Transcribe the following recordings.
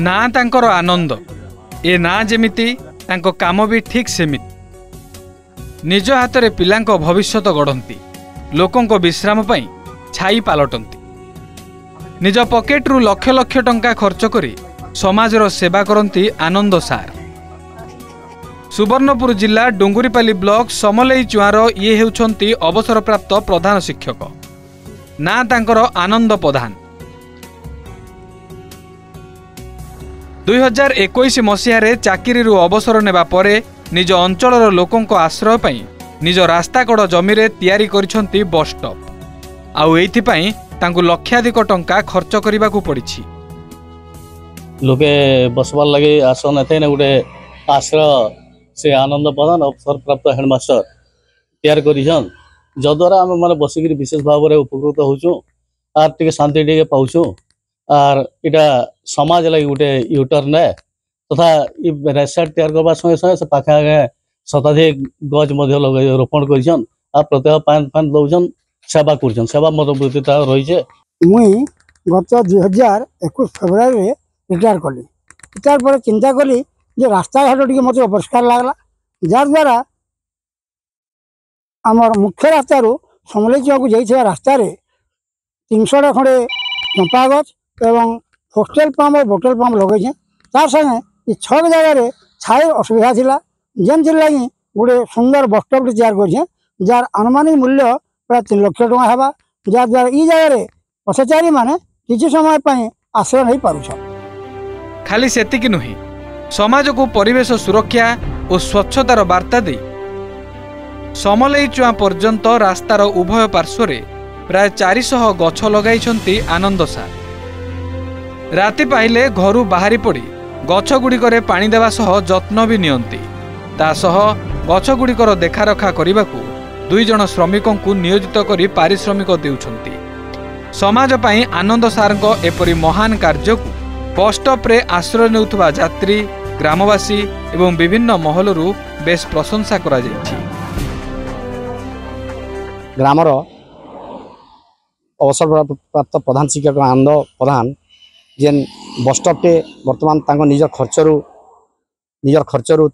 ना तांकर आनंद ए ना जेमिति तांको काम भी ठीक सेमिति निज हाथ में पिलांको भविष्यत गढ़ंती लोकों विश्राम पई छाई पालटंती निज पकेट्रु लक्ष लक्ष टंका खर्च करी समाजर सेवा करती आनंद सार। सुवर्णपुर जिला डुंगुरीपाली ब्लॉक समलेई चुआर ये हेउछंती अवसरप्राप्त प्रधान शिक्षक ना तांकर आनंद प्रधान। 2021 मसीह चाकरी अवसर नेबा परे निज अंचलर लोकों आश्रय पई निज रास्ता कड़ जमी रे तैयारी करिसंती बस स्टॉप आउ एइथिपई तांकु लक्षाधिक टंका खर्च करबाकू पड़िछि। लोके बसबार लगे आसन एथे ने गुटे आश्रय से आनंद प्रधान अवसर प्राप्त हेडमास्टर तैयार करिछन जद्वारा आम माने बसिक विशेष भाव में उपकृत होचु आर टिके शांति टिके पाउछु आर इटा समाज लगी गोटे यूटर्न है तथा रेस्ट तैयार करबा संगे संगे से पाखे आगे शताधिक गज रोपण करिछन आ प्रत्येक पान पान दउछन सेवा करछन सेवा मनोवृत्ति रही है। मुई गत 2021 फेब्रुआरी रिटायर कली रिटायर पर चिंता कली जे रास्ता घाट टी मत अपरिष्कार लगला जार द्वारा आमर मुख्य रास्तार समलेई चौक जाइए रास्ता 300 खंडे चंपा गछ एवं होस्टेल पंप और बोटल पंप लगे तार संगे 6 जगह छाई असुविधा थिला जेन लगी गोटे सुंदर बस स्टॉप तैयार कर जार अनुमानिक मूल्य प्राय 3 लाख टका हेबा जार द्वारा ई जगह पथचारी माने किसी समय पई आश्रय नहीं पारुछ। खाली सेतिक नुहे समाज को परिवेश सुरक्षा और स्वच्छतार वार्ता दे समलेई चुआ पर्यंत रास्तार उभय पार्श्व प्राय 400 गछ लगाई आनंद सार। राति पाइले घरू बाहरी पड़ी गछ गुड़िकरे पानी देवा सह जत्न भी नियंती तासह गछ गुड़िकर देखारखा करने 2 जन श्रमिकों को नियोजित करी पारिश्रमिक देउछंती। समाज पई आनंद सारंको एपरी महान कार्य को बस स्टॉप रे आश्रय नेउथबा यात्री ग्रामवासी एवं विभिन्न महलरू बेस प्रशंसा करा जायछि। ग्रामर अवसर प्राप्त प्रधान शिक्षक आनंद प्रधान जेन बस स्टॉप टे वर्तमान तांको निजर खर्चरू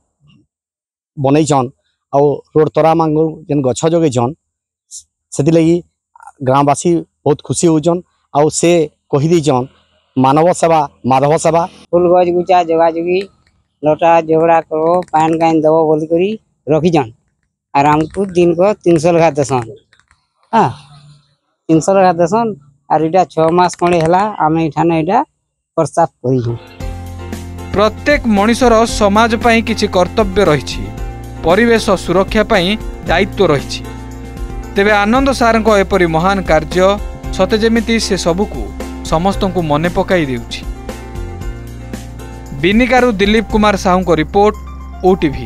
बनईछन आ रोड तरा मांग जेन गछ जगैछन सेति लगी ग्रामवासी बहुत खुशी होचन आ से कहि दैछन मानव सेवा माधव सेवा फूल गज गुचा जगा जगी लटा झगड़ा करो पान कान दबो बोल करी रखीछन और हमको दिन को 300 लगा देसन। हाँ 300 लगा देसन और इटा 6 मास खंडे हला आमे इठाने इटा प्रस्ताव करिछु। प्रत्येक मनिषर समाज पई किछि कर्तव्य रहिछि परिवेश सुरक्षा पई दायित्व रहिछि तेबे आनंद सारंको एपरी महान कार्य सते जेमिति से सबुकु समस्तंकु मने पकाई देउछि। बिनिकारु दिलीप कुमार साहू को रिपोर्ट OTV।